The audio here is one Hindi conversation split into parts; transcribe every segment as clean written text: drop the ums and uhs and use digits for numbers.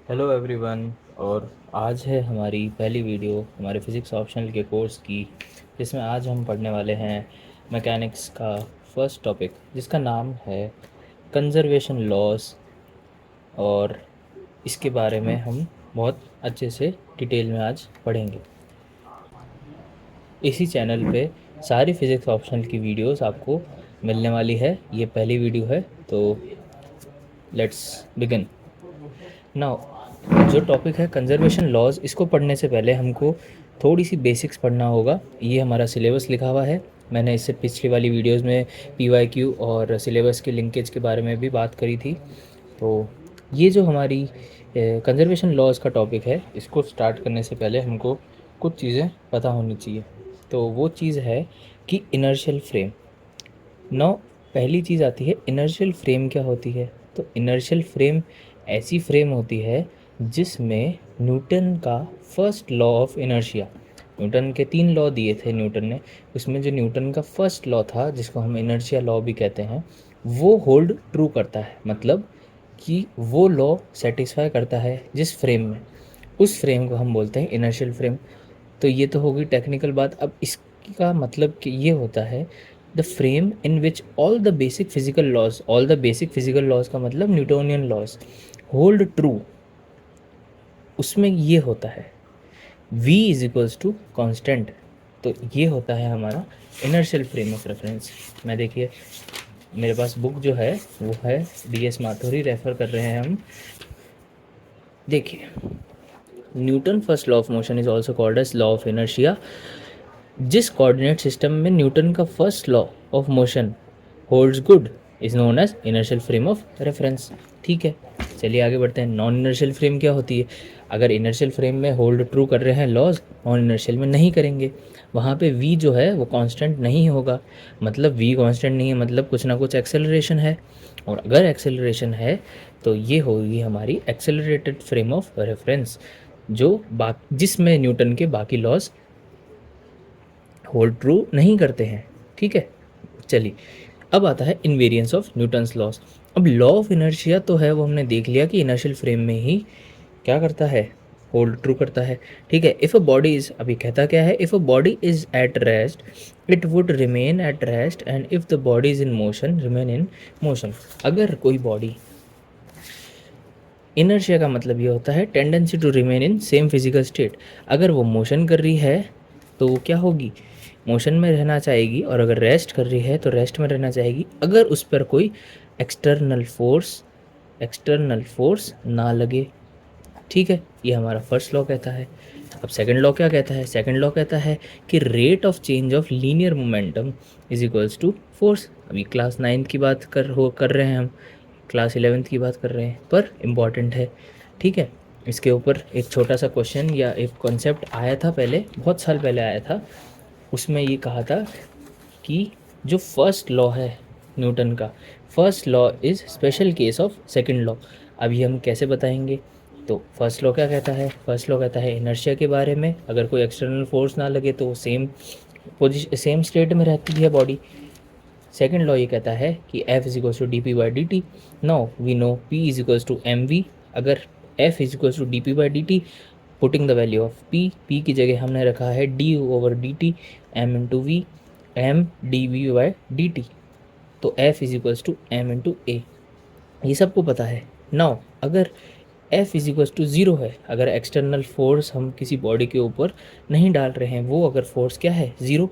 Hello everyone. और आज है हमारी पहली वीडियो हमारे फिज़िक्स ऑप्शनल के कोर्स की, जिसमें आज हम पढ़ने वाले हैं मैकेनिक्स का फर्स्ट टॉपिक, जिसका नाम है कंजर्वेशन लॉज। और इसके बारे में हम बहुत अच्छे से डिटेल में आज पढ़ेंगे। इसी चैनल पे सारी फिज़िक्स ऑप्शनल की वीडियोस आपको मिलने वाली है। ये पहली वीडियो है, तो लेट्स बिगिन नाउ। जो टॉपिक है कंजर्वेशन लॉज, इसको पढ़ने से पहले हमको थोड़ी सी बेसिक्स पढ़ना होगा। ये हमारा सिलेबस लिखा हुआ है। मैंने इससे पिछली वाली वीडियोस में पीवाईक्यू और सिलेबस के लिंकेज के बारे में भी बात करी थी। तो ये जो हमारी कंजर्वेशन लॉज का टॉपिक है, इसको स्टार्ट करने से पहले हमको कुछ चीज़ें पता होनी चाहिए। तो वो चीज़ है कि इनर्शियल फ्रेम। नौ पहली चीज़ आती है इनर्शियल फ्रेम क्या होती है। तो इनर्शियल फ्रेम ऐसी फ्रेम होती है जिसमें न्यूटन का first law of inertia, Newton के 3 लॉ दिए थे न्यूटन ने, उसमें जो न्यूटन का फर्स्ट लॉ था, जिसको हम इनर्शिया लॉ भी कहते हैं, वो होल्ड ट्रू करता है। मतलब कि वो लॉ सेटिस्फाई करता है जिस फ्रेम में, उस फ्रेम को हम बोलते हैं इनर्शियल फ्रेम। तो ये तो होगी टेक्निकल बात। अब इसका मतलब कि ये होता है the frame in which all the basic physical laws का मतलब न्यूटोनियन लॉज होल्ड ट्रू, उसमें ये होता है v is equals to constant. तो ये होता है हमारा इनर्शियल फ्रेम ऑफ रेफरेंस। मैं देखिए, मेरे पास बुक जो है वो है DS माथुरी, रेफ़र कर रहे हैं हम। देखिए, Newton first law of motion is also called as law of inertia. जिस कोऑर्डिनेट सिस्टम में न्यूटन का first law of motion holds good is known as inertial frame of reference. ठीक है, चलिए आगे बढ़ते हैं। नॉन इनर्शियल फ्रेम क्या होती है? अगर इनर्शियल फ्रेम में होल्ड ट्रू कर रहे हैं लॉज, नॉन इनर्शियल में नहीं करेंगे। वहाँ पे v जो है वो कांस्टेंट नहीं होगा। मतलब v कांस्टेंट नहीं है, मतलब कुछ ना कुछ एक्सेलरेशन है। और अगर एक्सेलरेशन है तो ये होगी हमारी एक्सेलरेटेड फ्रेम ऑफ रेफरेंस, जो जिसमें न्यूटन के बाकी लॉज होल्ड ट्रू नहीं करते हैं। ठीक है, चलिए अब आता है इनवेरिएंस ऑफ न्यूटन्स लॉस। अब लॉ ऑफ इनर्शिया तो है, वो हमने देख लिया कि इनर्शियल फ्रेम में ही क्या करता है, होल्ड ट्रू करता है। ठीक है, इफ़ अ बॉडी इज, अभी कहता क्या है, if a body is at rest it would remain at rest, and if the body is in motion remain in motion. अगर कोई बॉडी, इनर्शिया का मतलब ये होता है tendency to remain in same physical state, अगर वो मोशन कर रही है तो वो क्या होगी, मोशन में रहना चाहेगी। और अगर रेस्ट कर रही है तो रेस्ट में रहना चाहेगी, अगर उस पर कोई एक्सटर्नल फोर्स ना लगे। ठीक है, ये हमारा फर्स्ट लॉ कहता है। अब सेकंड लॉ क्या कहता है? सेकंड लॉ कहता है कि rate of change of linear momentum is equals to force. अभी क्लास 9th की बात कर रहे हैं हम, क्लास 11th की बात कर रहे हैं, पर इम्पॉर्टेंट है। ठीक है, इसके ऊपर एक छोटा सा क्वेश्चन या एक कॉन्सेप्ट आया था पहले, बहुत साल पहले आया था। उसमें ये कहा था कि जो फर्स्ट लॉ है न्यूटन का, first law is special case of second law. अभी हम कैसे बताएंगे? तो फर्स्ट लॉ क्या कहता है? फर्स्ट लॉ कहता है इनर्शिया के बारे में, अगर कोई एक्सटर्नल फोर्स ना लगे तो सेम स्टेट में रहती है बॉडी। सेकेंड लॉ ये कहता है कि F is equals to D P by D T. Now we know P is equals to M V. अगर F is equals to D P by D T, putting the value of P की जगह हमने रखा है D over D T, M into V, M D V by D T. तो F is equals to M into A, ये सबको पता है। नाउ अगर F is equals to zero है, अगर एक्सटर्नल फोर्स हम किसी बॉडी के ऊपर नहीं डाल रहे हैं, वो अगर फोर्स क्या है, ज़ीरो,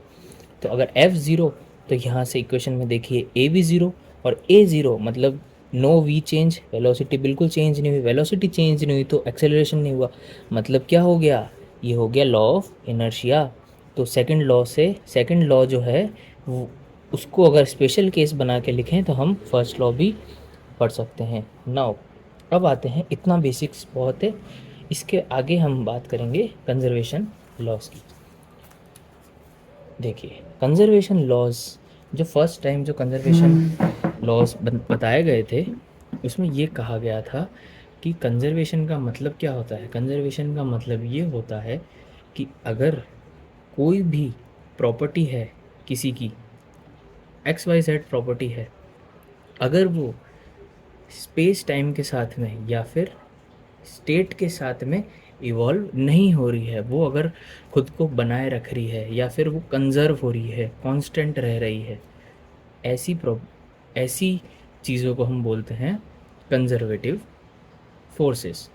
तो अगर F ज़ीरो, तो यहाँ से इक्वेशन में देखिए A भी ज़ीरो और A ज़ीरो, मतलब नो वी चेंज, वेलोसिटी बिल्कुल चेंज नहीं हुई। वेलोसिटी चेंज नहीं हुई तो एक्सेलरेशन नहीं हुआ। मतलब क्या हो गया, ये हो गया लॉ ऑफ इनर्शिया। तो सेकंड लॉ जो है उसको अगर स्पेशल केस बना के लिखें तो हम फर्स्ट लॉ भी पढ़ सकते हैं। नाउ अब आते हैं, इतना बेसिक्स बहुत है, इसके आगे हम बात करेंगे कंजर्वेशन लॉज की। देखिए, कंजर्वेशन लॉज, जो फर्स्ट टाइम जो कंजर्वेशन लॉज बताए गए थे, उसमें ये कहा गया था कि कंजर्वेशन का मतलब क्या होता है। कंजर्वेशन का मतलब ये होता है कि अगर कोई भी प्रॉपर्टी है किसी की, XYZ प्रॉपर्टी है, अगर वो स्पेस टाइम के साथ में या फिर स्टेट के साथ में इवॉल्व नहीं हो रही है, वो अगर खुद को बनाए रख रही है या फिर वो कंजर्व हो रही है, कांस्टेंट रह रही है, ऐसी चीज़ों को हम बोलते हैं कंजर्वेटिव फोर्सेस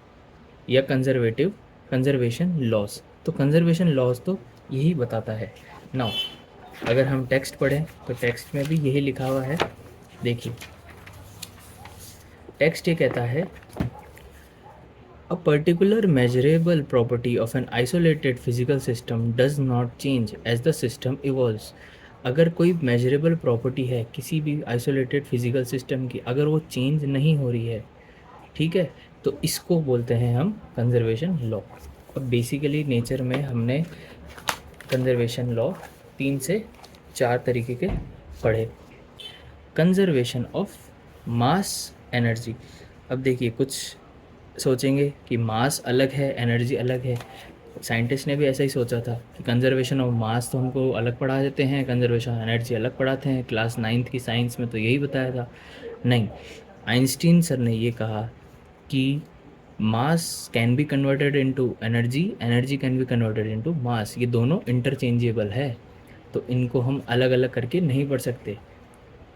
या कंजर्वेशन लॉस। तो कंजर्वेशन लॉस तो यही बताता है। नाउ अगर हम टेक्स्ट पढ़ें तो टेक्स्ट में भी यही लिखा हुआ है। देखिए टेक्स्ट ये कहता है A particular measurable property of an isolated physical system does not change as the system evolves। अगर कोई measurable property है किसी भी isolated physical system की, अगर वो change नहीं हो रही है, ठीक है, तो इसको बोलते हैं हम कंजर्वेशन लॉ। अब बेसिकली नेचर में हमने कंजर्वेशन लॉ 3 से 4 तरीके के पढ़े। Conservation of mass energy. अब देखिए कुछ सोचेंगे कि मास अलग है, एनर्जी अलग है। साइंटिस्ट ने भी ऐसा ही सोचा था कि कंजर्वेशन ऑफ मास तो हमको अलग पढ़ा देते हैं, कंजर्वेशन ऑफ एनर्जी अलग पढ़ाते हैं। क्लास 9th की साइंस में तो यही बताया था। नहीं, आइंस्टीन सर ने ये कहा कि मास can be converted into energy, energy can be converted into मास। ये दोनों इंटरचेंजेबल है, तो इनको हम अलग अलग करके नहीं पढ़ सकते।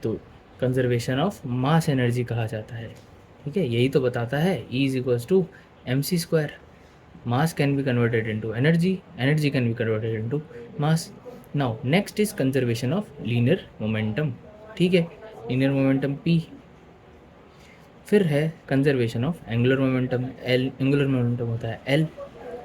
तो कंजर्वेशन ऑफ मास एनर्जी कहा जाता है। ठीक है, यही तो बताता है E is equals to mc²। Mass can be converted into energy, energy can be converted into mass. Now next is conservation of linear momentum. ठीक है, लीनियर मोमेंटम P। फिर है conservation of angular momentum L, एंगुलर मोमेंटम होता है L।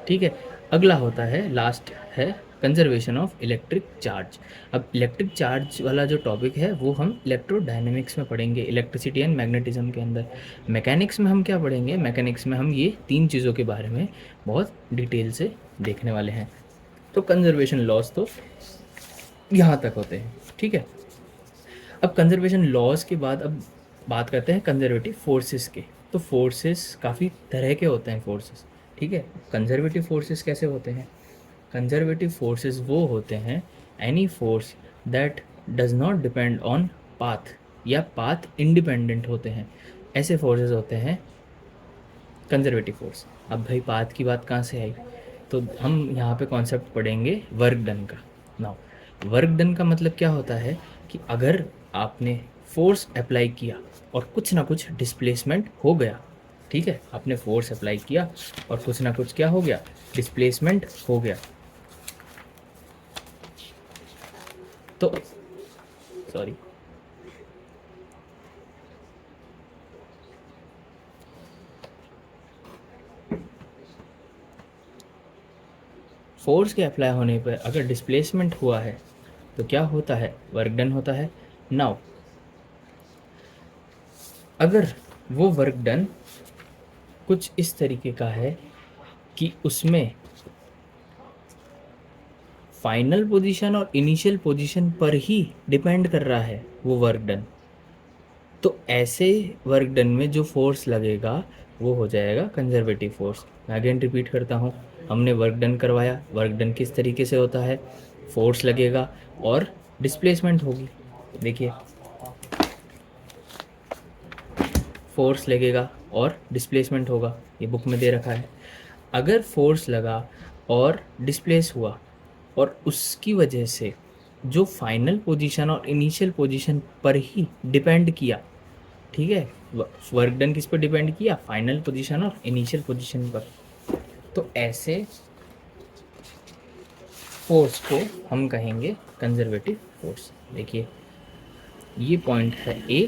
ठीक है, अगला होता है, लास्ट है कंजर्वेशन ऑफ इलेक्ट्रिक चार्ज। अब इलेक्ट्रिक चार्ज वाला जो टॉपिक है वो हम इलेक्ट्रोडायनेमिक्स में पढ़ेंगे, इलेक्ट्रिसिटी एंड मैग्नेटिज्म के अंदर। मैकेनिक्स में हम क्या पढ़ेंगे, मैकेनिक्स में हम ये 3 चीज़ों के बारे में बहुत डिटेल से देखने वाले हैं। तो कंजर्वेशन लॉस तो यहाँ तक होते हैं। ठीक है, अब कंजर्वेशन लॉस के बाद अब बात करते हैं कंजर्वेटिव फोर्सेस के। तो फोर्सेस काफ़ी तरह के होते हैं फोर्सेस। ठीक है, कंजर्वेटिव फोर्सेस कैसे होते हैं? कंजर्वेटिव फोर्सेस वो होते हैं any force that does not depend on path या पाथ इंडिपेंडेंट होते हैं, ऐसे फोर्सेस होते हैं कंजर्वेटिव फोर्स। अब भाई पाथ की बात कहाँ से आई? तो हम यहाँ पे कॉन्सेप्ट पढ़ेंगे वर्क डन का। नाउ वर्क डन का मतलब क्या होता है कि अगर आपने फोर्स अप्लाई किया और कुछ ना कुछ डिस्प्लेसमेंट हो गया, ठीक है, आपने फोर्स अप्लाई किया और कुछ ना कुछ क्या हो गया, डिस्प्लेसमेंट हो गया, तो सॉरी फोर्स के अप्लाई होने पर अगर डिस्प्लेसमेंट हुआ है तो क्या होता है, वर्क डन होता है। नाउ अगर वो वर्क डन कुछ इस तरीके का है कि उसमें फाइनल पोजीशन और इनिशियल पोजीशन पर ही डिपेंड कर रहा है वो वर्क डन, तो ऐसे वर्क डन में जो फोर्स लगेगा वो हो जाएगा कंजर्वेटिव फोर्स। मैं अगेन रिपीट करता हूँ, हमने वर्क डन करवाया, वर्क डन किस तरीके से होता है, फोर्स लगेगा और डिस्प्लेसमेंट होगी। देखिए फोर्स लगेगा और डिस्प्लेसमेंट होगा, ये बुक में दे रखा है। अगर फोर्स लगा और डिस्प्लेस हुआ और उसकी वजह से जो फाइनल पोजीशन और इनिशियल पोजीशन पर ही डिपेंड किया, ठीक है, वर्क डन किस पर डिपेंड किया, फाइनल पोजीशन और इनिशियल पोजीशन पर, तो ऐसे फोर्स को हम कहेंगे कंजर्वेटिव फोर्स। देखिए ये पॉइंट है A,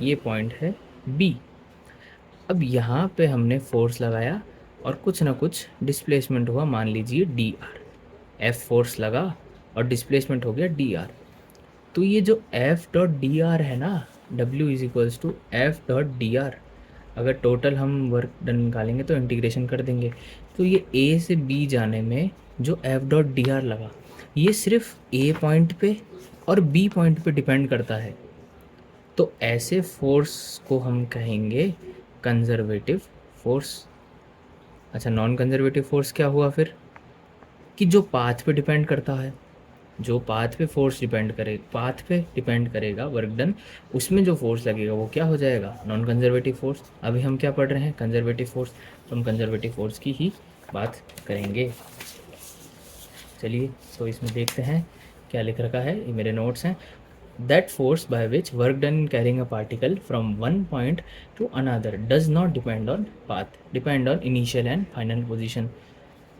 ये पॉइंट है B। अब यहाँ पे हमने फोर्स लगाया और कुछ ना कुछ डिस्प्लेसमेंट हुआ, मान लीजिए dr, F फोर्स लगा और डिस्प्लेसमेंट हो गया dr। तो ये जो F डॉट डी आर है ना, W is equals to F dot D R, अगर टोटल हम वर्क डन निकालेंगे तो इंटीग्रेशन कर देंगे, तो ये A से B जाने में जो F डॉट डी आर लगा, ये सिर्फ A पॉइंट पे और B पॉइंट पे डिपेंड करता है। तो ऐसे फोर्स को हम कहेंगे कंजर्वेटिव फोर्स। अच्छा, नॉन कंजर्वेटिव फोर्स क्या हुआ फिर, कि जो पाथ पे डिपेंड करता है, जो पाथ पे फोर्स डिपेंड करे, पाथ पे डिपेंड करेगा वर्क डन, उसमें जो फोर्स लगेगा वो क्या हो जाएगा, नॉन कंजर्वेटिव फोर्स। अभी हम क्या पढ़ रहे हैं, कंजर्वेटिव फोर्स, तो हम कंजर्वेटिव फोर्स की ही बात करेंगे। चलिए तो इसमें देखते हैं क्या लिख रखा है, ये मेरे नोट्स हैं। That force by which work done in carrying a particle from one point two another does not depend on path, depend on initial and final position.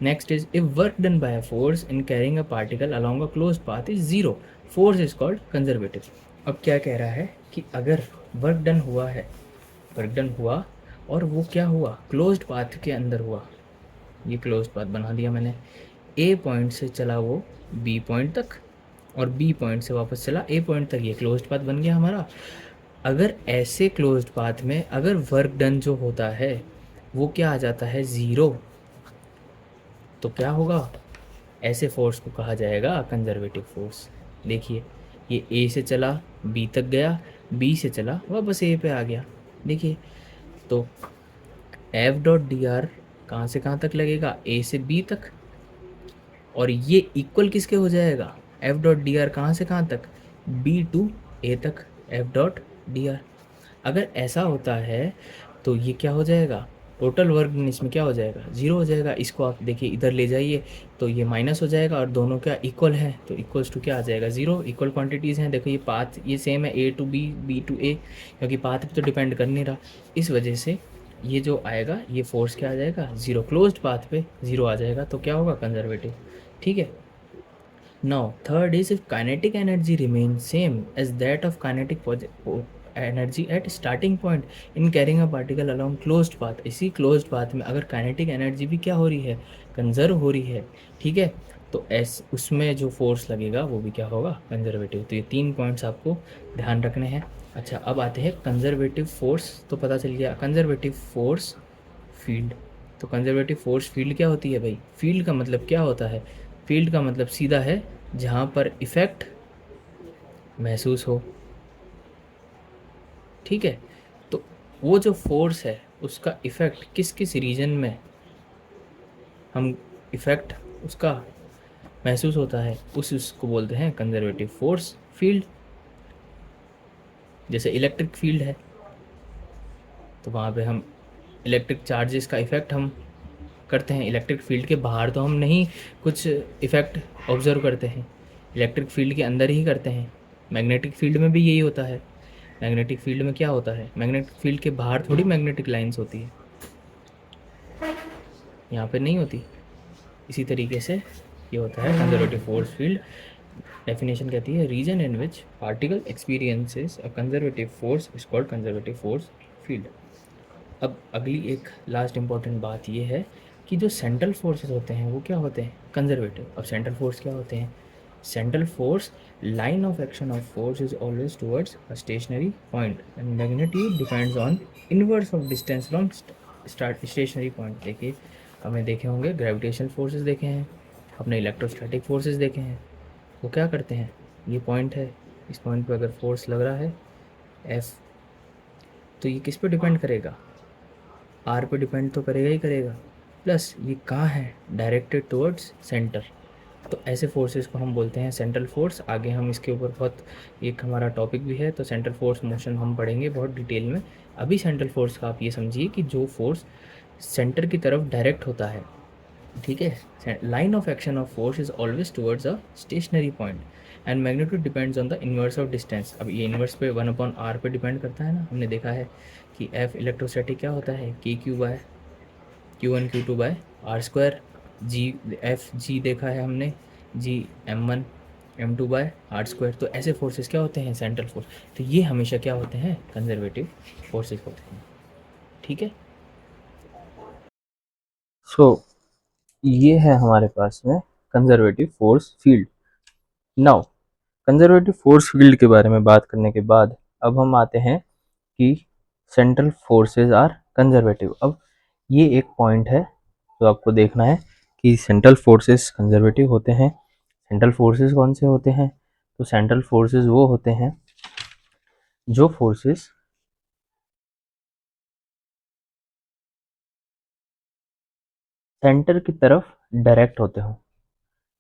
Next is if work done by a force in carrying a particle along a closed path is zero, force is called conservative। अब क्या कह रहा है कि अगर वर्क डन हुआ है, वर्क डन हुआ और वो क्या हुआ, क्लोज्ड पाथ के अंदर हुआ, ये क्लोज्ड पाथ बना दिया मैंने, ए पॉइंट से चला वो बी पॉइंट तक और बी पॉइंट से वापस चला ए पॉइंट तक, ये क्लोज्ड पाथ बन गया हमारा। अगर ऐसे क्लोज्ड पाथ में अगर वर्क डन जो होता है वो क्या आ जाता है, ज़ीरो, तो क्या होगा, ऐसे फोर्स को कहा जाएगा कंजर्वेटिव फोर्स। देखिए ये ए से चला बी तक गया, बी से चला वापस ए पे आ गया। देखिए तो एफ डॉट डी आर कहाँ से कहाँ तक लगेगा, ए से बी तक, और ये इक्वल किसके हो जाएगा, एफ डॉट डी आर कहाँ से कहाँ तक, बी टू ए तक, एफ डॉट डी आर। अगर ऐसा होता है तो ये क्या हो जाएगा, टोटल वर्क डन इसमें क्या हो जाएगा, ज़ीरो हो जाएगा। इसको आप देखिए इधर ले जाइए तो ये माइनस हो जाएगा और दोनों क्या इक्वल है, तो इक्वल्स टू क्या आ जाएगा, ज़ीरो। इक्वल क्वांटिटीज़ हैं, देखो ये पाथ ये सेम है, ए टू बी, बी टू ए, क्योंकि पाथ पे तो डिपेंड कर नहीं रहा, इस वजह से ये जो आएगा ये फोर्स क्या आ जाएगा, ज़ीरो। क्लोज्ड पाथ पे ज़ीरो आ जाएगा तो क्या होगा, कंजर्वेटिव। ठीक है। Now, third is if kinetic energy remains same as that of kinetic energy at starting point in carrying a particle along closed path। इसी closed path में अगर kinetic energy भी क्या हो रही है, कंजर्व हो रही है, ठीक है, तो एस उसमें जो फोर्स लगेगा वो भी क्या होगा, कंजर्वेटिव। तो ये 3 पॉइंट्स आपको ध्यान रखने हैं। अच्छा अब आते हैं कंजर्वेटिव फोर्स, तो पता चल गया कंजर्वेटिव फोर्स फील्ड। तो कंजर्वेटिव फोर्स फील्ड क्या होती है भाई, फील्ड का मतलब क्या होता है, फील्ड का मतलब सीधा है जहाँ पर इफ़ेक्ट महसूस हो। ठीक है, तो वो जो फोर्स है उसका इफ़ेक्ट किस किस रीजन में हम इफ़ेक्ट उसका महसूस होता है, उसको बोलते हैं कंजर्वेटिव फोर्स फील्ड। जैसे इलेक्ट्रिक फील्ड है तो वहाँ पे हम इलेक्ट्रिक चार्जेस का इफ़ेक्ट हम करते हैं, इलेक्ट्रिक फील्ड के बाहर तो हम नहीं कुछ इफ़ेक्ट ऑब्ज़र्व करते हैं, इलेक्ट्रिक फील्ड के अंदर ही करते हैं। मैग्नेटिक फील्ड में भी यही होता है। मैग्नेटिक फील्ड में क्या होता है, मैग्नेटिक फील्ड के बाहर थोड़ी मैग्नेटिक लाइंस होती है, यहाँ पे नहीं होती। इसी तरीके से ये होता है कंजर्वेटिव फोर्स फील्ड। डेफिनेशन कहती है region in which particle experiences a conservative force is called conservative force field. अब अगली एक लास्ट इंपॉर्टेंट बात ये है कि जो सेंट्रल फोर्सेस होते हैं वो क्या होते हैं, कंजर्वेटिव। अब सेंट्रल फोर्स क्या होते हैं, central force line of action of force is always towards a stationary point and magnitude depends on inverse of distance from start stationary point। देखिए हमने देखे होंगे ग्रेविटेशनल फोर्सेस देखे हैं, अपने इलेक्ट्रोस्टैटिक फोर्सेस देखे हैं, वो क्या करते हैं, ये पॉइंट है, इस पॉइंट पे अगर फोर्स लग रहा है F, तो ये किस पे डिपेंड करेगा, R पे डिपेंड तो करेगा ही करेगा, प्लस ये कहाँ है, डायरेक्टेड टुवर्ड्स सेंटर। तो ऐसे फोर्सेस को हम बोलते हैं सेंट्रल फोर्स। आगे हम इसके ऊपर बहुत एक हमारा टॉपिक भी है, तो सेंट्रल फोर्स मोशन हम पढ़ेंगे बहुत डिटेल में। अभी सेंट्रल फोर्स का आप ये समझिए कि जो फोर्स सेंटर की तरफ डायरेक्ट होता है, ठीक है, line of action of force is always towards a stationary point and magnitude depends on the inverse of distance. अब ये इन्वर्स पे 1/r पे डिपेंड करता है ना, हमने देखा है कि F इलेक्ट्रोस्टैटिक क्या होता है, Q1 Q2/r², जी F देखा है हमने, जी M1 M2/r²। तो ऐसे फोर्सेस क्या होते हैं, सेंट्रल फोर्स। तो ये हमेशा क्या होते हैं, कंजर्वेटिव फोर्सेस होते हैं। ठीक है, सो ये है हमारे पास में conservative force field. Now conservative force field के बारे में बात करने के बाद अब हम आते हैं कि सेंट्रल फोर्सेस आर कंजर्वेटिव। अब ये एक पॉइंट है जो आपको देखना है कि सेंट्रल फोर्सेस कंजर्वेटिव होते हैं। सेंट्रल फोर्सेस कौन से होते हैं, तो सेंट्रल फोर्सेस वो होते हैं जो फोर्सेस सेंटर की तरफ डायरेक्ट होते हो।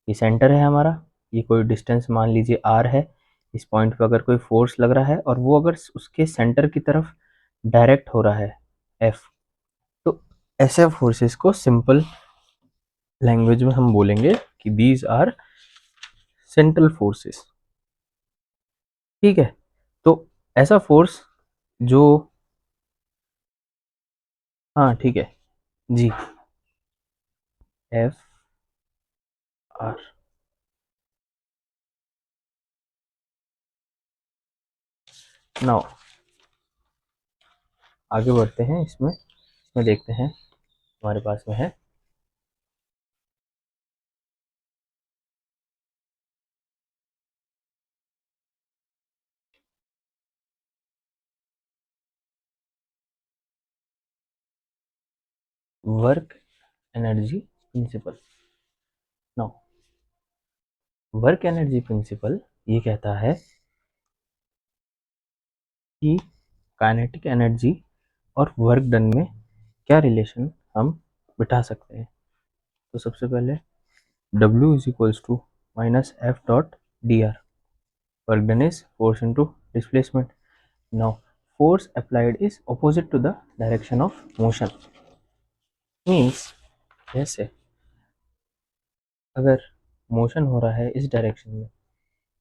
ये सेंटर है हमारा, ये कोई डिस्टेंस मान लीजिए r है, इस पॉइंट पे अगर कोई फोर्स लग रहा है और वो अगर उसके सेंटर की तरफ डायरेक्ट हो रहा है F, तो ऐसे फोर्सेस को सिंपल लैंग्वेज में हम बोलेंगे कि दीज आर सेंट्रल फोर्सेस। ठीक है, तो ऐसा फोर्स जो, हाँ ठीक है जी, F R। नाउ आगे बढ़ते हैं, इसमें देखते हैं हमारे पास में है work energy principal. Now work energy principal ये कहता है कि काइनेटिक एनर्जी और वर्क डन में क्या रिलेशन हम बिठा सकते हैं। तो सबसे पहले W is equals to minus F dot D R, work done is force into displacement. Now force applied is opposite to the direction of motion, means जैसे अगर मोशन हो रहा है इस डायरेक्शन में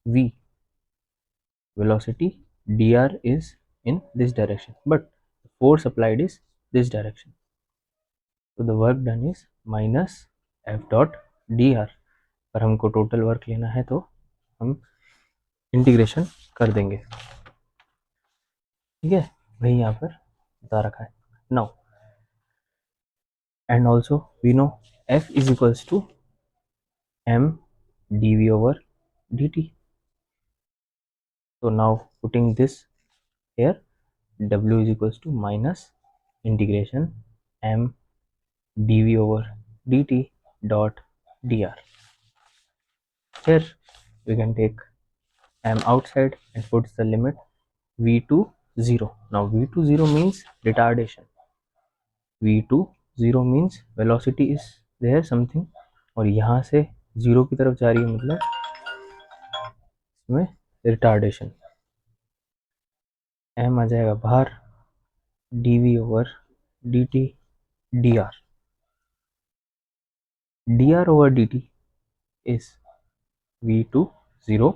v, velocity dr is in this direction but force applied is this direction, so the work done is minus f dot dr। पर हमको टोटल वर्क लेना है तो हम इंटीग्रेशन कर देंगे। ठीक है, वही यहाँ पर बता रखा है। Now and also we know f is equals to m dv over dt, so now putting this here, w is equals to minus integration m dv over dt dot dr। Here we can take m outside and put the limit v to 0। Now v to 0 means retardation, v to 0 means velocity is there something, और यहाँ से 0 की तरफ जा रही है मतलब इसमें रिटार्डेशन, m आ जाएगा बाहर, dv over dt dr, dr over dt is v to 0,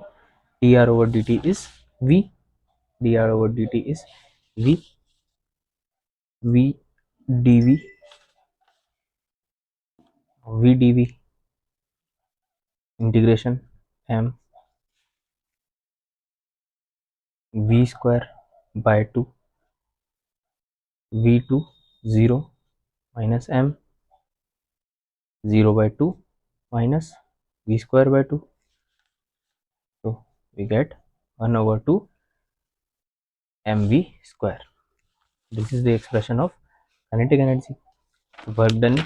dr over dt is v, dr over dt is v, v dv, v dv integration m v square by 2 v to 0 minus m 0 by 2 minus v square by 2, so we get 1 over 2 mv square। This is the expression of kinetic energy, work done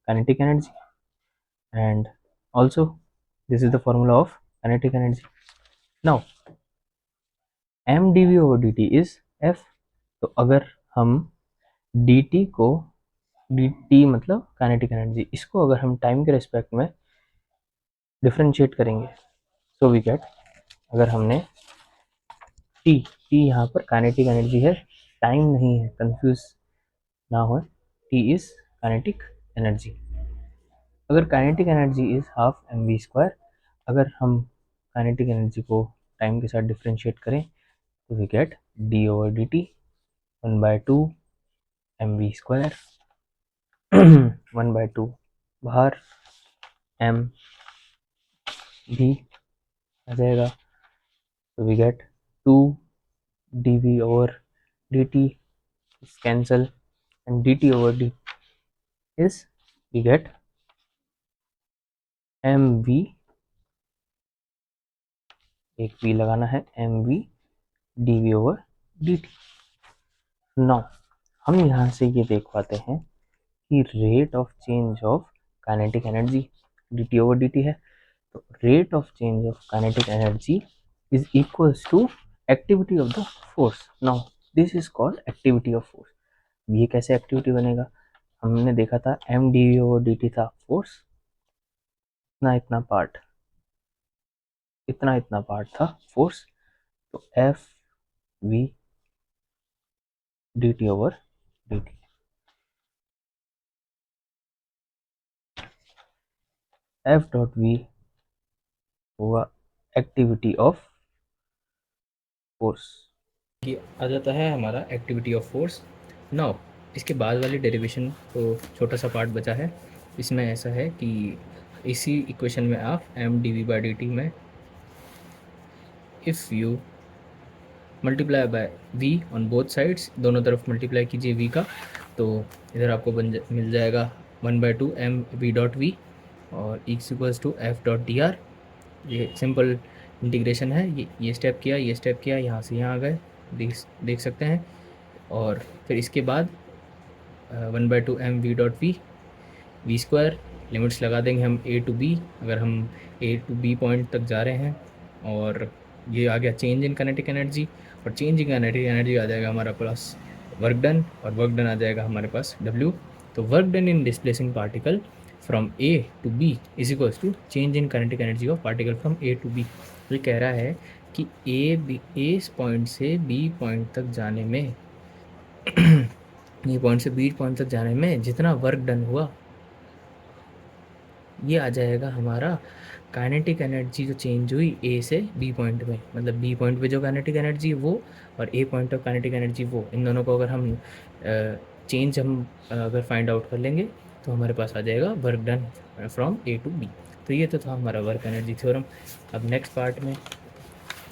kinetic energy, and also this is the formula of kinetic energy। Now m dv over dt is f, तो अगर हम dt को, dt मतलब काइनेटिक एनर्जी, इसको अगर हम टाइम के रिस्पेक्ट में डिफरेंशिएट करेंगे सो वी गेट, अगर हमने t, यहाँ पर काइनेटिक एनर्जी है, टाइम नहीं है, कंफ्यूज ना हो, t इज काइनेटिक एनर्जी। अगर kinetic energy is half M V square, अगर हम काइनेटिक एनर्जी को टाइम के साथ डिफरेंशिएट करें तो we get D over D T 1/2 M V square, 1/2 बाहर, m भी आ जाएगा, तो we get 2 dv over dt is cancel and dt over d is we get mv, एक v लगाना है, mv dv over dt। Now हम यहाँ से ये देख पाते हैं कि rate of change of kinetic energy dt over dt है, तो rate of change of kinetic energy is equals to activity of the force. Now this is called activity of force. ये कैसे एक्टिविटी बनेगा, हमने देखा था M D V over D T था फोर्स, इतना इतना पार्ट, इतना इतना पार्ट था फोर्स, तो F we D T over D T. F dot V होगा एक्टिविटी ऑफ फोर्स, ये आ जाता है हमारा एक्टिविटी ऑफ फोर्स। नाउ इसके बाद वाली डेरिवेशन तो छोटा सा पार्ट बचा है, इसमें ऐसा है कि इसी इक्वेशन में आप M D V by D T में if you multiply by V on both sides, दोनों तरफ मल्टीप्लाई कीजिए वी का, तो इधर आपको मिल जाएगा 1/2 एम वी डॉट वी और equals to F dot D R. ये सिंपल इंटीग्रेशन है, ये स्टेप किया, ये स्टेप किया, यहाँ से यहाँ आ गए, देख सकते हैं। और फिर इसके बाद 1/2 M V dot V square, limits लगा देंगे हम ए टू बी, अगर हम ए टू बी पॉइंट तक जा रहे हैं। और ये आ गया चेंज इन काइनेटिक एनर्जी, और चेंज इन काइनेटिक एनर्जी आ जाएगा हमारा पास वर्क डन, और वर्क डन आ जाएगा हमारे पास W। तो work done in displacing particle from A to B is equals to change in kinetic energy of particle from A to B। ये कह रहा है कि A पॉइंट से B पॉइंट तक जाने में ये पॉइंट से B पॉइंट तक जाने में जितना वर्क डन हुआ, ये आ जाएगा हमारा काइनेटिक एनर्जी जो चेंज हुई ए से बी पॉइंट में, मतलब बी पॉइंट पे जो काइनेटिक एनर्जी वो, और ए पॉइंट ऑफ काइनेटिक एनर्जी वो, इन दोनों को अगर हम चेंज हम अगर फाइंड आउट कर लेंगे तो हमारे पास आ जाएगा work done from A to B. तो ये तो था हमारा वर्क एनर्जी थ्योरम। अब नेक्स्ट पार्ट में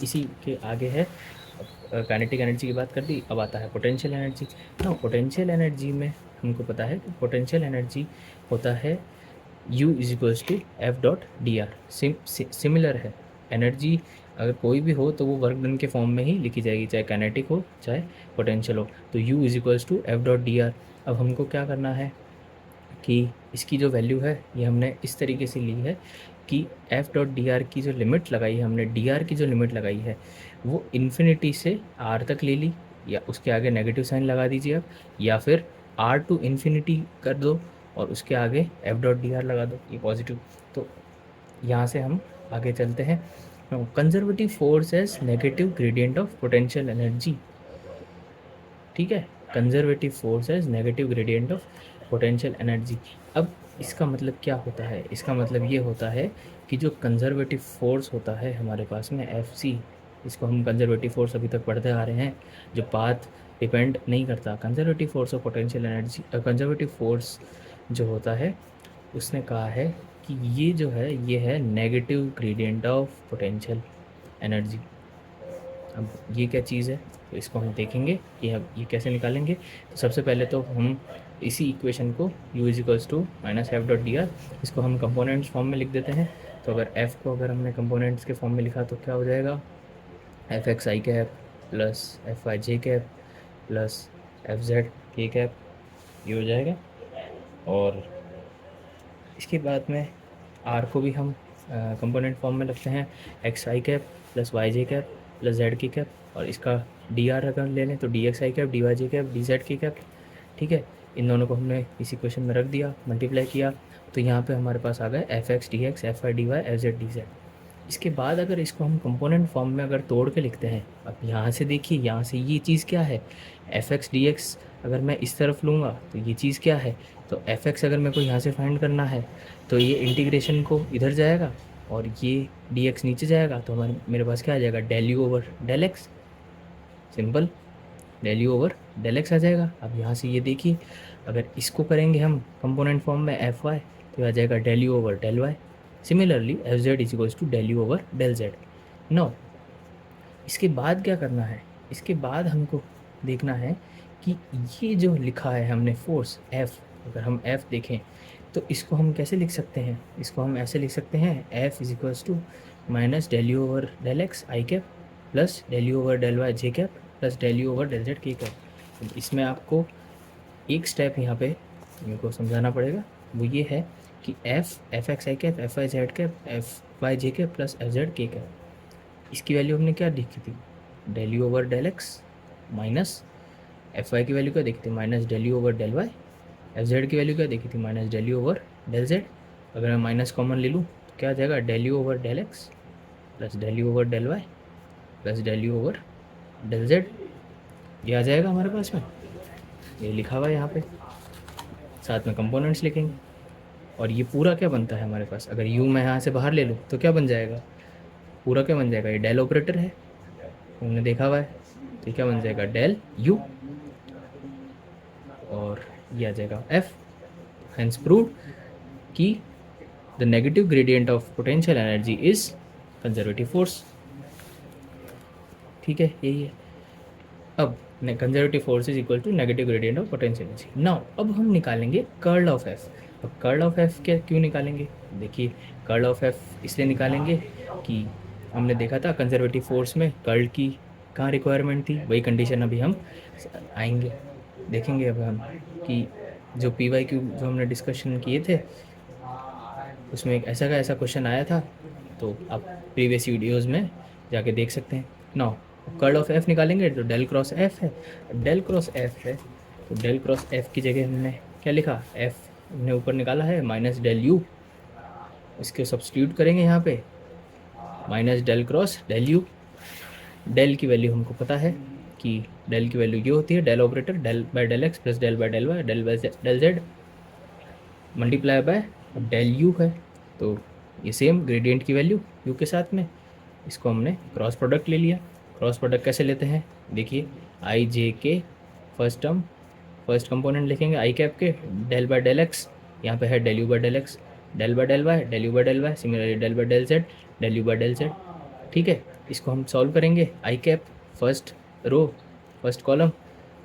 इसी के आगे है, काइनेटिक एनर्जी की बात कर दी, अब आता है पोटेंशियल एनर्जी। ना पोटेंशियल एनर्जी में हमको पता है कि पोटेंशियल एनर्जी होता है U is equals to F dot D R. Similar है, एनर्जी अगर कोई भी हो तो वो वर्क डन के फॉर्म में ही लिखी जाएगी, चाहे काइनेटिक हो चाहे पोटेंशियल हो। तो U is equals to F dot D R. अब हमको क्या करना है कि इसकी जो वैल्यू है ये हमने इस तरीके से ली है कि एफ डॉट डी आर की जो लिमिट लगाई है हमने, डी आर की जो लिमिट लगाई है वो इन्फिनिटी से आर तक ले ली, या उसके आगे नेगेटिव साइन लगा दीजिए आप, या फिर आर टू इन्फिनिटी कर दो और उसके आगे एफ डॉट डी आर लगा दो, ये पॉजिटिव। तो यहाँ से हम आगे चलते हैं। Conservative force as negative gradient of potential energy, ठीक है, conservative force as negative gradient of potential energy. अब इसका मतलब क्या होता है? इसका मतलब ये होता है कि जो कंजर्वेटिव फोर्स होता है हमारे पास में एफ सी, इसको हम कंजर्वेटिव फोर्स अभी तक पढ़ते आ रहे हैं, जो पाथ डिपेंड नहीं करता। Conservative force of potential energy, conservative force जो होता है उसने कहा है कि ये जो है ये है negative gradient of potential energy. अब ये क्या चीज़ है तो इसको हम देखेंगे कि अब ये कैसे निकालेंगे। तो सबसे पहले तो हम इसी इक्वेशन को u is equals to minus F dot D R, इसको हम कंपोनेंट्स फॉर्म में लिख देते हैं। तो अगर f को अगर हमने कंपोनेंट्स के फॉर्म में लिखा तो क्या हो जाएगा, F X I cap plus F Y J cap plus F Z K cap, ये हो जाएगा। और इसके बाद में r को भी हम कंपोनेंट फॉर्म में रखते हैं, x I cap plus Y J cap plus Z की कैप, और इसका डी आर अगर ले लें तो D x I cap D Y J cap D Z की कैप, ठीक है। इन दोनों को हमने इसी क्वेश्चन में रख दिया, मल्टीप्लाई किया, तो यहाँ पे हमारे पास आ गए F X D X F I D Y F Z D Z. इसके बाद अगर इसको हम कंपोनेंट फॉर्म में अगर तोड़ के लिखते हैं, अब यहाँ से देखिए, यहाँ से ये चीज़ क्या है, एफ एक्स डी एक्स अगर मैं इस तरफ लूँगा तो ये चीज़ क्या है, तो एफ एक्स अगर मेरे को यहाँ से फाइंड करना है तो ये इंटीग्रेशन को इधर जाएगा और ये डी एक्स नीचे जाएगा, तो हमारे मेरे पास क्या आ जाएगा, del U over del X, simple del U over del X आ जाएगा। अब यहाँ से ये देखिए, अगर इसको करेंगे हम कंपोनेंट फॉर्म में एफ वाई तो आ जाएगा del U over del Y. Similarly F Z is equals to del U over del Z. No, इसके बाद क्या करना है, इसके बाद हमको देखना है कि ये जो लिखा है हमने फोर्स एफ, अगर हम एफ देखें तो इसको हम कैसे लिख सकते हैं, इसको हम ऐसे लिख सकते हैं, F is equals to minus del U over del X I cap plus del U over del Y J cap plus del U over del Z K cap. इसमें आपको एक स्टेप यहाँ पे मेरे को समझाना पड़ेगा, वो ये है कि F X I cap F Y Z cap F Y J cap plus F Z K cap, इसकी वैल्यू हमने क्या देखी थी, del U over del X minus F Y की वैल्यू क्या देखी थी, minus del U over del Y, F Z की वैल्यू क्या देखी थी, minus del U over del Z. अगर मैं माइनस कॉमन ले लूँ तो क्या आ जाएगा, del U over del X plus del U over del Y plus del U over del Z, ये आ जाएगा हमारे पास में, ये लिखा हुआ है यहाँ पे, साथ में कंपोनेंट्स लिखेंगे। और ये पूरा क्या बनता है हमारे पास, अगर यू मैं यहाँ से बाहर ले लूँ तो क्या बन जाएगा, पूरा क्या बन जाएगा, ये डेल ऑपरेटर है, हमने देखा हुआ है, तो क्या बन जाएगा डेल यू, और ये आ जाएगा एफ। हेंस प्रूव कि the negative gradient of potential energy is conservative force. ठीक है, यही है। अब conservative force is equal to negative gradient of potential energy. Now अब हम निकालेंगे कर्ल ऑफ एफ। अब कर्ल ऑफ एफ क्या क्यों निकालेंगे, देखिए कर्ल ऑफ एफ इसलिए निकालेंगे कि हमने देखा था कंजर्वेटिव फोर्स में कर्ल की कहाँ रिक्वायरमेंट थी, वही कंडीशन अभी हम आएंगे देखेंगे अब हम कि जो पी वाई क्यू जो हमने डिस्कशन किए थे उसमें एक ऐसा का ऐसा क्वेश्चन आया था, तो आप प्रीवियस वीडियोज़ में जाके देख सकते हैं। नाउ कर्ल ऑफ एफ निकालेंगे तो डेल क्रॉस एफ है, डेल क्रॉस एफ है तो डेल क्रॉस एफ की जगह हमने क्या लिखा, एफ हमने ऊपर निकाला है माइनस डेल यू, इसको सब्स्टिट्यूट करेंगे यहाँ पे, minus del cross del U. Del की वैल्यू हमको पता है कि डेल की वैल्यू ये होती है del operator del by del X plus del by del Y del by del Z multiply by del U है, तो ये सेम ग्रेडियंट की वैल्यू यू के साथ में, इसको हमने क्रॉस प्रोडक्ट ले लिया। क्रॉस प्रोडक्ट कैसे लेते हैं, देखिए आई जे के फर्स्ट टर्म फर्स्ट कंपोनेंट लिखेंगे आई कैप के, डेल बाय डेल एक्स, यहाँ पे है del U by del X, del by del Y del U by del Y, similarly del by del Z del U by del Z. ठीक है, इसको हम सॉल्व करेंगे, I cap first row first column,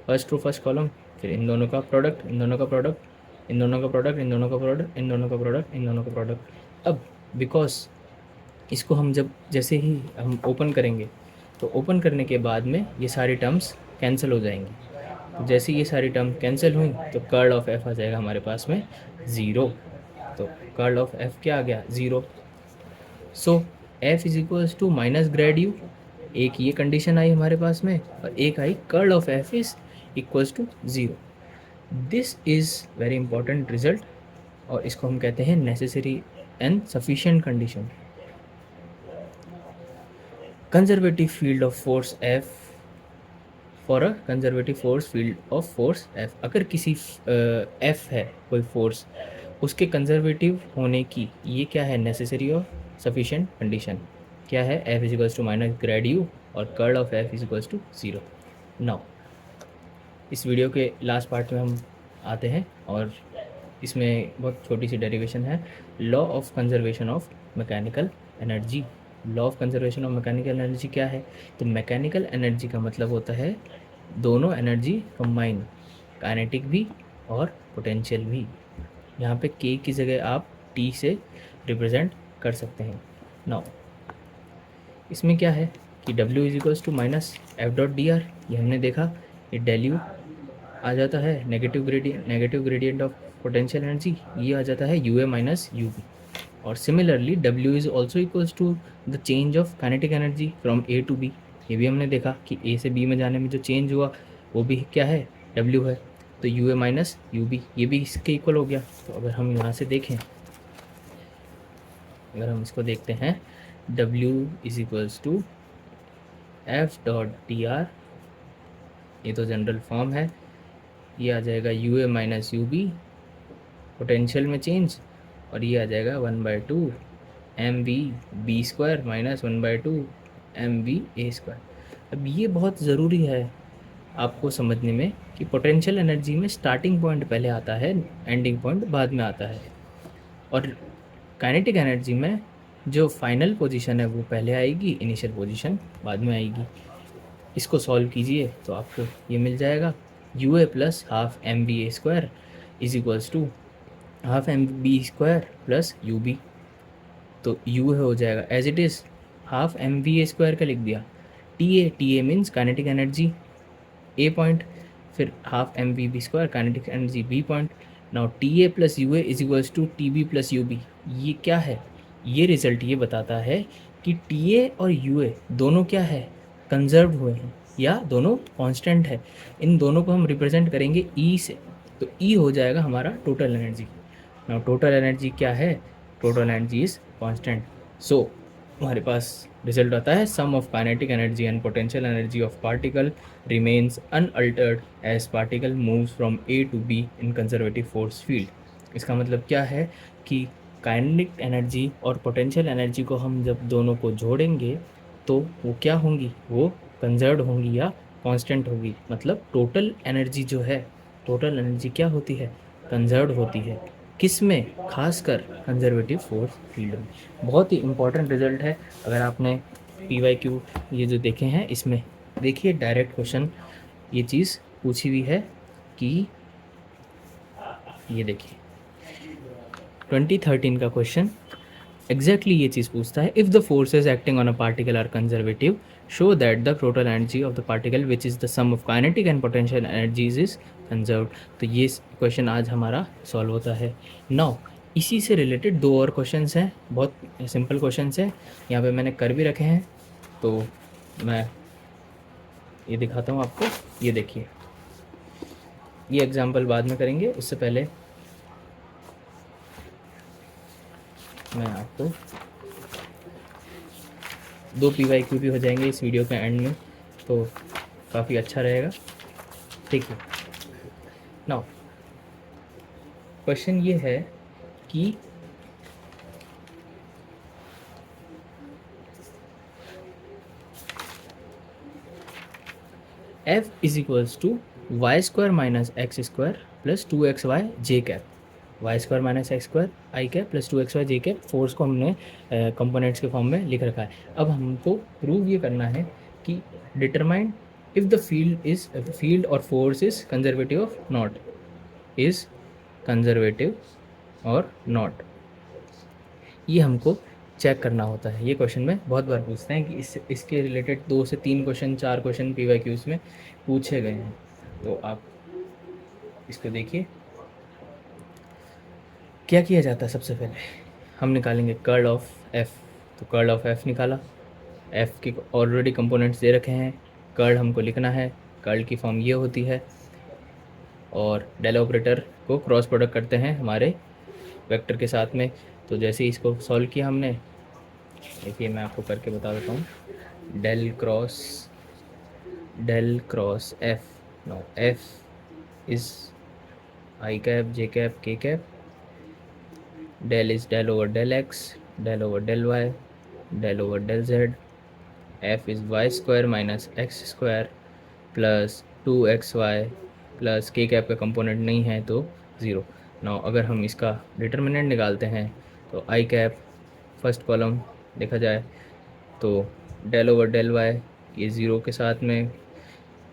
first row first column, फिर इन दोनों का प्रोडक्ट इन दोनों का प्रोडक्ट इन दोनों का प्रोडक्ट इन दोनों का प्रोडक्ट इन दोनों का प्रोडक्ट इन दोनों का प्रोडक्ट। अब बिकॉज इसको हम जब जैसे ही हम ओपन करेंगे तो ओपन करने के बाद में ये सारी टर्म्स कैंसिल हो जाएंगी, तो जैसे ये सारी टर्म कैंसिल हुई तो कर्ल ऑफ एफ आ जाएगा हमारे पास में ज़ीरो, तो कर्ल ऑफ एफ क्या आ गया zero. So F is equals to minus grad U, एक ये कंडीशन आई हमारे पास में और एक आई curl of F is equals to zero. This is very important result और इसको हम कहते हैं necessary and sufficient condition. Conservative field of force F for a conservative force field of force F, अगर किसी एफ है कोई फोर्स, उसके कंजर्वेटिव होने की ये क्या है नेसेसरी और सफिशिएंट कंडीशन क्या है, F is equals to minus grad U और curl of F is equals to zero. Now इस वीडियो के लास्ट पार्ट में हम आते हैं और इसमें बहुत छोटी सी डेरिवेशन है, law of conservation of mechanical energy. Law of conservation of mechanical energy क्या है, तो मैकेनिकल एनर्जी का मतलब होता है दोनों एनर्जी कंबाइन, काइनेटिक भी और पोटेंशियल भी। यहाँ पे के की जगह आप टी से रिप्रेजेंट कर सकते हैं। नाउ इसमें क्या है कि W is equals to minus F dot D R, ये हमने देखा, ये डेल यू आ जाता है negative gradient of potential energy, ये आ जाता है U A minus U B. और similarly W is also equals to the change of kinetic energy from A to B, ये भी हमने देखा कि ए से बी में जाने में जो चेंज हुआ वो भी क्या है W है, तो U A minus U B ये भी इसके इक्वल हो गया। तो अगर हम यहाँ से देखें, अगर हम इसको देखते हैं W is equals to F dot D R, ये तो जनरल फॉर्म है, ये आ जाएगा U A minus U B potential में चेंज, और ये आ जाएगा 1/2 M V B square minus 1/2 M V A square. अब ये बहुत ज़रूरी है आपको समझने में कि पोटेंशियल एनर्जी में स्टार्टिंग पॉइंट पहले आता है, एंडिंग पॉइंट बाद में आता है, और काइनेटिक एनर्जी में जो फाइनल पोजीशन है वो पहले आएगी, इनिशियल पोजीशन बाद में आएगी। इसको सॉल्व कीजिए तो आपको ये मिल जाएगा U A plus half M B A square is equals to half M B square plus U B, तो यू हो जाएगा as it is half M B A square का लिख दिया, T A means kinetic energy A point, फिर half M B B square kinetic energy B point. Now T A plus U A is equals to T B plus U B, ये क्या है, ये रिजल्ट ये बताता है कि टी ए और यू ए दोनों क्या है कंजर्व हुए हैं या दोनों कांस्टेंट है। इन दोनों को हम रिप्रेजेंट करेंगे ई से, तो ई हो जाएगा हमारा total energy. Now total energy क्या है, total energy is constant, so हमारे पास रिजल्ट आता है sum of kinetic energy and potential energy of particle remains unaltered as particle moves from A to B in conservative force field. इसका मतलब क्या है कि काइनेटिक एनर्जी और पोटेंशियल एनर्जी को हम जब दोनों को जोड़ेंगे तो वो क्या होंगी, वो कंजर्व होंगी या कांस्टेंट होगी। मतलब टोटल एनर्जी जो है, टोटल एनर्जी क्या होती है, कंजर्व होती है। किस में, खासकर कंजर्वेटिव फोर्स फील्ड में। बहुत ही इम्पोर्टेंट रिजल्ट है। अगर आपने PYQ ये जो देखे हैं, इसमें देखिए डायरेक्ट क्वेश्चन ये चीज़ पूछी हुई है कि ये देखिए 2013 का क्वेश्चन एग्जैक्टली ये चीज़ पूछता है, if the forces acting on a particle are conservative show that the total energy of the particle which is the sum of kinetic and potential energies is conserved. तो ये क्वेश्चन आज हमारा सॉल्व होता है। नाउ इसी से रिलेटेड दो और क्वेश्चंस हैं, बहुत सिंपल क्वेश्चंस हैं, यहाँ पे मैंने कर भी रखे हैं। तो मैं ये दिखाता हूँ आपको। ये देखिए, ये एग्जाम्पल बाद में करेंगे, उससे पहले मैं आपको दो PYQ भी हो जाएंगे इस वीडियो के एंड में, तो काफ़ी अच्छा रहेगा। ठीक है, नाउ क्वेश्चन ये है कि F is equals to Y square minus X square plus 2xy J cap. Y square minus X square I cap plus 2xy J cap, force को हमने कंपोनेंट्स के फॉर्म में लिख रखा है। अब हमको प्रूव ये करना है कि डिटरमाइन इफ़ द फील्ड और force is conservative of not, is conservative और नॉट, ये हमको चेक करना होता है। ये क्वेश्चन में बहुत बार पूछते हैं कि इसके रिलेटेड 2 से 3 क्वेश्चन 4 क्वेश्चन PYQs में पूछे गए हैं। तो आप इसको देखिए, क्या किया जाता है। सबसे पहले हम निकालेंगे कर्ल ऑफ एफ़। तो कर्ल ऑफ एफ़ निकाला, एफ़ के ऑलरेडी कंपोनेंट्स दे रखे हैं, कर्ल हमको लिखना है। कर्ल की फॉर्म ये होती है, और डेल ऑपरेटर को क्रॉस प्रोडक्ट करते हैं हमारे वेक्टर के साथ में। तो जैसे इसको सॉल्व किया हमने, देखिए मैं आपको करके बता देता हूँ। Del cross F, no F is I cap J cap K cap, del is del over del X, del over del Y, del over del Z, F is Y square minus X square plus 2xy plus K cap का कंपोनेंट नहीं है तो 0। नाउ अगर हम इसका डिटर्मिनेंट निकालते हैं तो आई कैप फर्स्ट कॉलम देखा जाए तो डेल ओवर डेल वाई ये 0 के साथ में,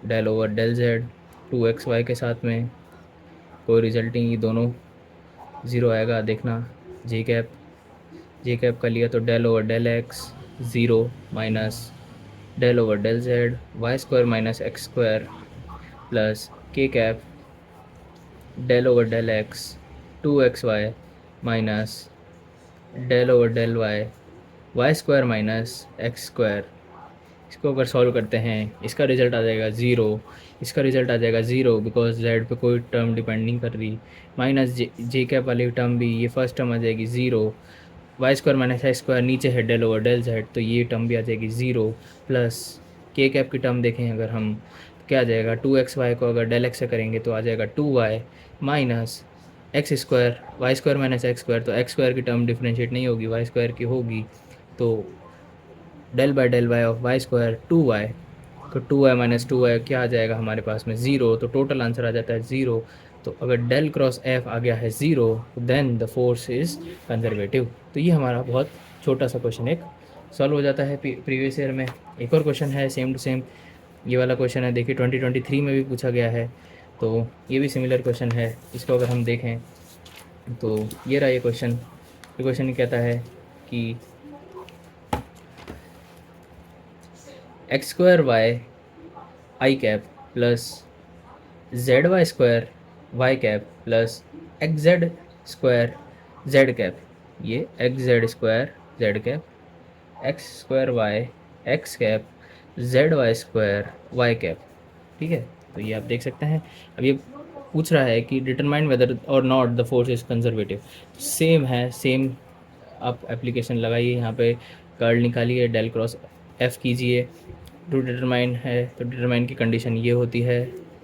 del over del Z 2xy के साथ में, कोई रिजल्टिंग ये दोनों 0 आएगा। देखना जे कैप का लिया तो del over del X 0 minus del over del Z Y square minus X square plus K cap del over del X 2xy minus del over del Y Y square minus X square. इसको अगर सॉल्व करते हैं इसका रिज़ल्ट आ जाएगा 0, इसका रिज़ल्ट आ जाएगा 0 बिकॉज जेड पे कोई टर्म डिपेंड नहीं कर रही, माइनस जे कैप वाली टर्म भी, ये फर्स्ट टर्म आ जाएगी 0, Y square minus X square नीचे है डेल ओवर डेल जेड तो ये टर्म भी आ जाएगी 0, प्लस के कैप की टर्म देखें अगर हम तो क्या आ जाएगा 2xy को अगर डेल एक्स से करेंगे तो आ जाएगा 2y minus X square, Y square minus X square, तो एक्स स्क्वायर की टर्म डिफ्रेंशिएट नहीं होगी, वाई स्क्वायर की होगी, तो del by del Y of Y square 2y, तो 2y माइनस 2y क्या आ जाएगा हमारे पास में 0, तो टोटल आंसर आ जाता है 0। तो अगर डेल क्रॉस एफ आ गया है 0 then the force is conservative. तो ये हमारा बहुत छोटा सा क्वेश्चन एक सॉल्व हो जाता है प्रीवियस ईयर में। एक और क्वेश्चन है सेम टू सेम, ये वाला क्वेश्चन है, देखिए 2023 में भी पूछा गया है, तो ये भी सिमिलर क्वेश्चन है। इसको अगर हम देखें तो ये रहा ये क्वेश्चन कहता है कि X square Y I cap plus Z Y square Y cap plus X Z square Z cap, ये X Z square Z cap, X square Y X cap, Z Y square Y cap. ठीक है, तो ये आप देख सकते हैं। अब ये पूछ रहा है कि डिटरमाइन वेदर और not the force is conservative. Same है, सेम आप एप्लीकेशन लगाइए यहाँ पे कर्ल निकालिए, डेल क्रॉस एफ कीजिए। टू डिटरमाइन है तो डिटरमाइन की कंडीशन ये होती है,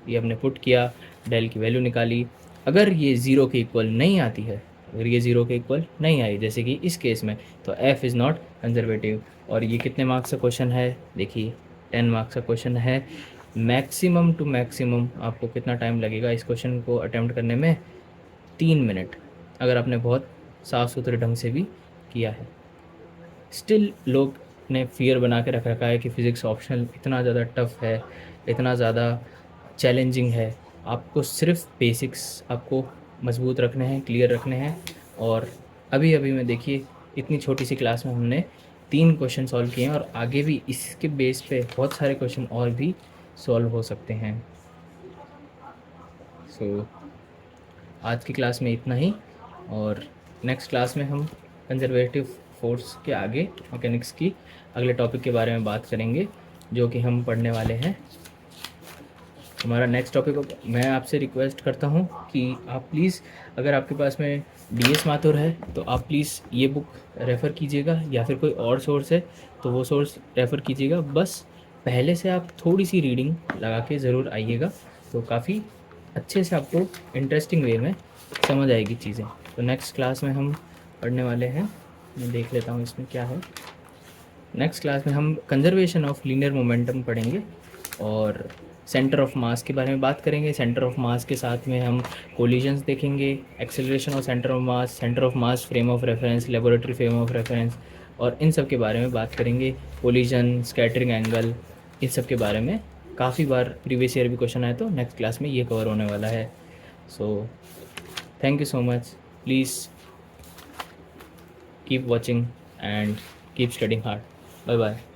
ये हमने पुट किया, डेल की वैल्यू निकाली। अगर ये ज़ीरो के इक्वल नहीं आती है, अगर ये ज़ीरो के इक्वल नहीं आई जैसे कि इस केस में, तो एफ़ इज़ नॉट कंजर्वेटिव। और ये कितने मार्क्स का क्वेश्चन है, देखिए 10 मार्क्स का क्वेश्चन है। मैक्सिमम टू मैक्सिमम आपको कितना टाइम लगेगा इस क्वेश्चन को अटेम्प्ट करने में, 3 मिनट, अगर आपने बहुत साफ़ सुथरे ढंग से भी किया है। स्टिल लोग ने फियर बना के रख रखा है कि फ़िज़िक्स ऑप्शनल इतना ज़्यादा टफ है, इतना ज़्यादा चैलेंजिंग है। आपको सिर्फ बेसिक्स आपको मजबूत रखने हैं, क्लियर रखने हैं। और अभी अभी में देखिए इतनी छोटी सी क्लास में हमने 3 क्वेश्चन सॉल्व किए हैं, और आगे भी इसके बेस पे बहुत सारे क्वेश्चन और भी सॉल्व हो सकते हैं। सो आज की क्लास में इतना ही, और नेक्स्ट क्लास में हम कंजर्वेटिव फोर्स के आगे मैकेनिक्स की अगले टॉपिक के बारे में बात करेंगे, जो कि हम पढ़ने वाले हैं। हमारा नेक्स्ट टॉपिक, मैं आपसे रिक्वेस्ट करता हूँ कि आप प्लीज़, अगर आपके पास में DS माथुर है तो आप प्लीज़ ये बुक रेफ़र कीजिएगा, या फिर कोई और सोर्स है तो वो सोर्स रेफ़र कीजिएगा। बस पहले से आप थोड़ी सी रीडिंग लगा के ज़रूर आइएगा, तो काफ़ी अच्छे से आपको इंटरेस्टिंग वे में समझ आएगी चीज़ें। तो नेक्स्ट क्लास में हम पढ़ने वाले हैं, मैं देख लेता हूँ इसमें क्या है। नेक्स्ट क्लास में हम कंजर्वेशन ऑफ लीनियर मोमेंटम पढ़ेंगे, और सेंटर ऑफ मास के बारे में बात करेंगे। सेंटर ऑफ मास के साथ में हम कोलिजन्स देखेंगे, acceleration of centre of mass, frame of reference, laboratory frame of reference, और इन सब के बारे में बात करेंगे। कोलिजन, स्कैटरिंग एंगल, इन सब के बारे में काफ़ी बार प्रीवियस ईयर भी क्वेश्चन आए, तो नेक्स्ट क्लास में ये कवर होने वाला है। So thank you so much. Please keep watching and keep studying hard. Bye bye.